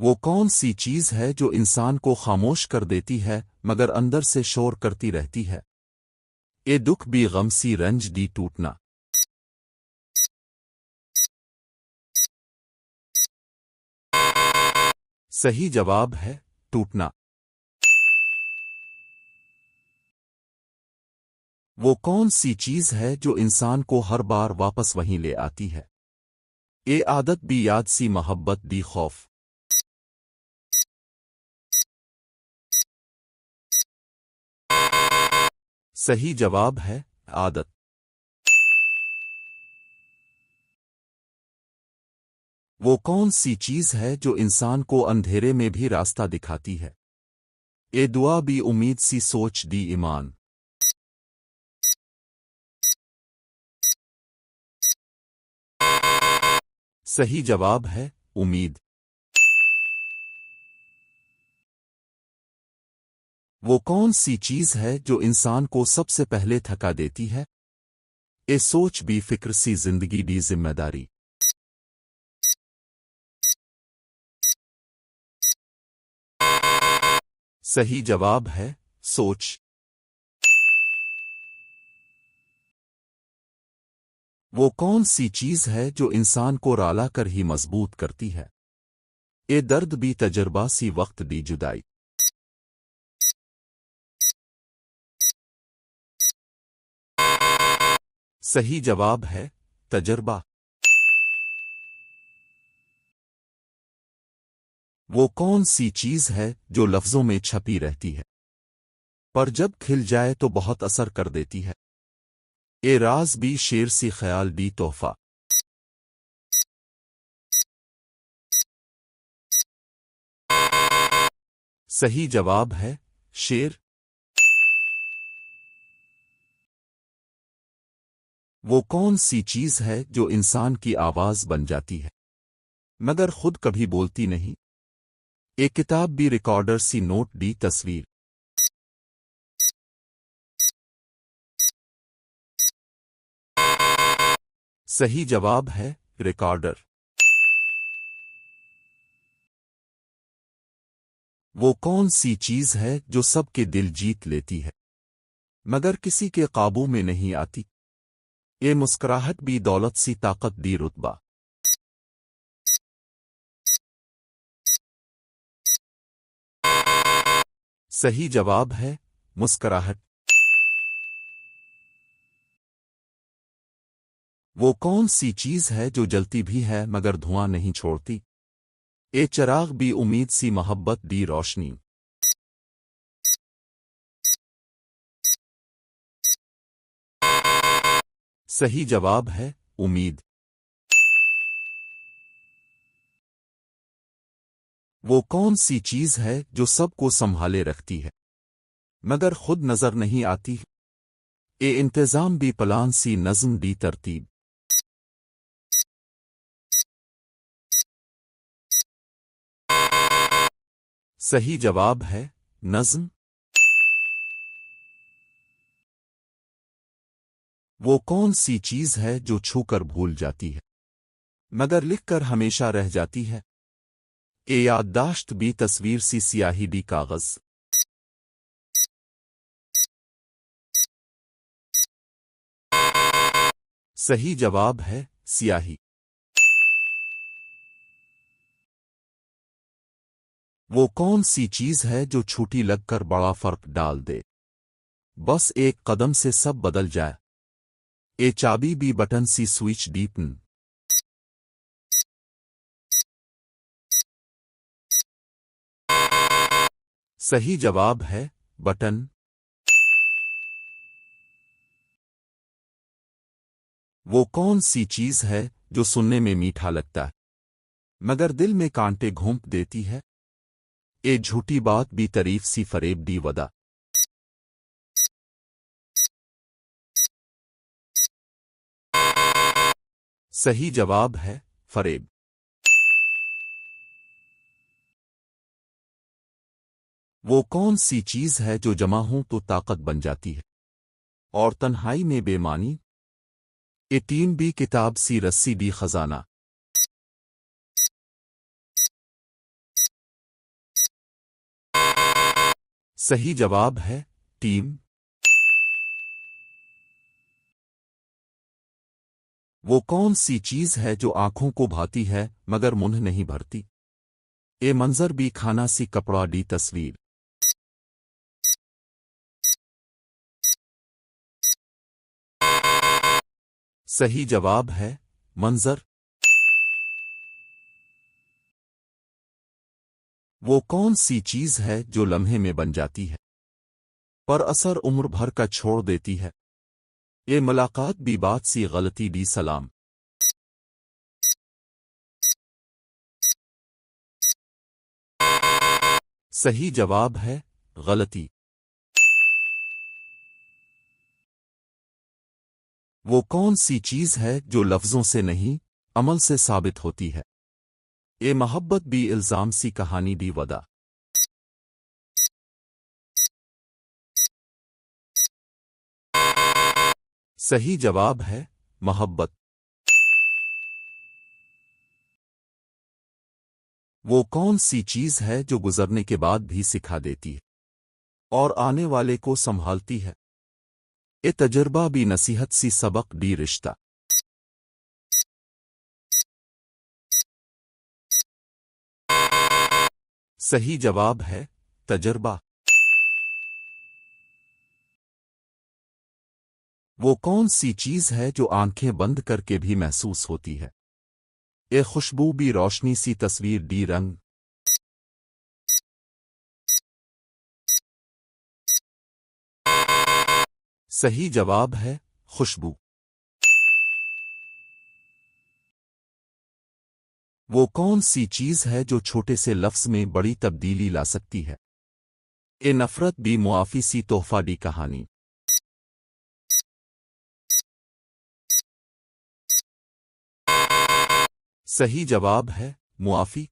وہ کون سی چیز ہے جو انسان کو خاموش کر دیتی ہے مگر اندر سے شور کرتی رہتی ہے؟ اے دکھ بھی غم سی رنج دی ٹوٹنا۔ صحیح جواب ہے ٹوٹنا۔ وہ کون سی چیز ہے جو انسان کو ہر بار واپس وہیں لے آتی ہے؟ اے عادت بھی یاد سی محبت بھی خوف۔ صحیح جواب ہے عادت۔ وہ کون سی چیز ہے جو انسان کو اندھیرے میں بھی راستہ دکھاتی ہے؟ اے دعا بھی امید سی سوچ دی ایمان۔ صحیح جواب ہے امید۔ وہ کون سی چیز ہے جو انسان کو سب سے پہلے تھکا دیتی ہے؟ اے سوچ بھی فکر سی زندگی دی ذمہ داری۔ صحیح جواب ہے سوچ۔ وہ کون سی چیز ہے جو انسان کو رالا کر ہی مضبوط کرتی ہے؟ اے درد بھی تجربہ سی وقت دی جدائی۔ صحیح جواب ہے تجربہ۔ وہ کون سی چیز ہے جو لفظوں میں چھپی رہتی ہے پر جب کھل جائے تو بہت اثر کر دیتی ہے؟ اے راز بھی شیر سی خیال دی تحفہ۔ صحیح جواب ہے شیر۔ وہ کون سی چیز ہے جو انسان کی آواز بن جاتی ہے مگر خود کبھی بولتی نہیں؟ ایک کتاب بھی ریکارڈر سی نوٹ دی تصویر۔ صحیح جواب ہے ریکارڈر۔ وہ کون سی چیز ہے جو سب کے دل جیت لیتی ہے مگر کسی کے قابو میں نہیں آتی؟ یہ مسکراہٹ بھی دولت سی طاقت دی رتبہ۔ صحیح جواب ہے مسکراہٹ۔ وہ کون سی چیز ہے جو جلتی بھی ہے مگر دھواں نہیں چھوڑتی؟ اے چراغ بھی امید سی محبت دی روشنی۔ صحیح جواب ہے امید۔ وہ کون سی چیز ہے جو سب کو سنبھالے رکھتی ہے مگر خود نظر نہیں آتی؟ اے انتظام بھی پلان سی نظم دی ترتیب۔ صحیح جواب ہے نظم۔ وہ کون سی چیز ہے جو چھو کر بھول جاتی ہے مگر لکھ کر ہمیشہ رہ جاتی ہے؟ اے یادداشت بھی تصویر سی سیاہی دی کاغذ۔ صحیح جواب ہے سیاہی۔ وہ کون سی چیز ہے جو چھوٹی لگ کر بڑا فرق ڈال دے؟ بس ایک قدم سے سب بدل جائے۔ اے چابی بھی بٹن سی سوئچ ڈیپن۔ صحیح جواب ہے بٹن۔ وہ کون سی چیز ہے جو سننے میں میٹھا لگتا ہے مگر دل میں کانٹے گھونپ دیتی ہے؟ اے جھوٹی بات بھی تعریف سی فریب دی ودا۔ صحیح جواب ہے فریب۔ وہ کون سی چیز ہے جو جمع ہوں تو طاقت بن جاتی ہے اور تنہائی میں بے معنی؟ اے تین بھی کتاب سی رسی دی خزانہ۔ صحیح جواب ہے ٹیم۔ وہ کون سی چیز ہے جو آنکھوں کو بھاتی ہے مگر منہ نہیں بھرتی؟ اے منظر بی کھانا سی کپڑا ڈی تصویر۔ صحیح جواب ہے منظر۔ وہ کون سی چیز ہے جو لمحے میں بن جاتی ہے پر اثر عمر بھر کا چھوڑ دیتی ہے؟ یہ ملاقات بھی بات سی غلطی ڈی سلام۔ صحیح جواب ہے غلطی۔ وہ کون سی چیز ہے جو لفظوں سے نہیں عمل سے ثابت ہوتی ہے؟ یہ محبت بھی الزام سی کہانی بھی ودا۔ صحیح جواب ہے محبت۔ وہ کون سی چیز ہے جو گزرنے کے بعد بھی سکھا دیتی ہے اور آنے والے کو سنبھالتی ہے؟ یہ تجربہ بھی نصیحت سی سبق ڈی رشتہ۔ صحیح جواب ہے تجربہ۔ وہ کون سی چیز ہے جو آنکھیں بند کر کے بھی محسوس ہوتی ہے؟ یہ خوشبو بھی روشنی سی تصویر ڈی رنگ۔ صحیح جواب ہے خوشبو۔ وہ کون سی چیز ہے جو چھوٹے سے لفظ میں بڑی تبدیلی لا سکتی ہے؟ یہ نفرت بھی معافی سی تحفہ ڈی کہانی۔ صحیح جواب ہے معافی۔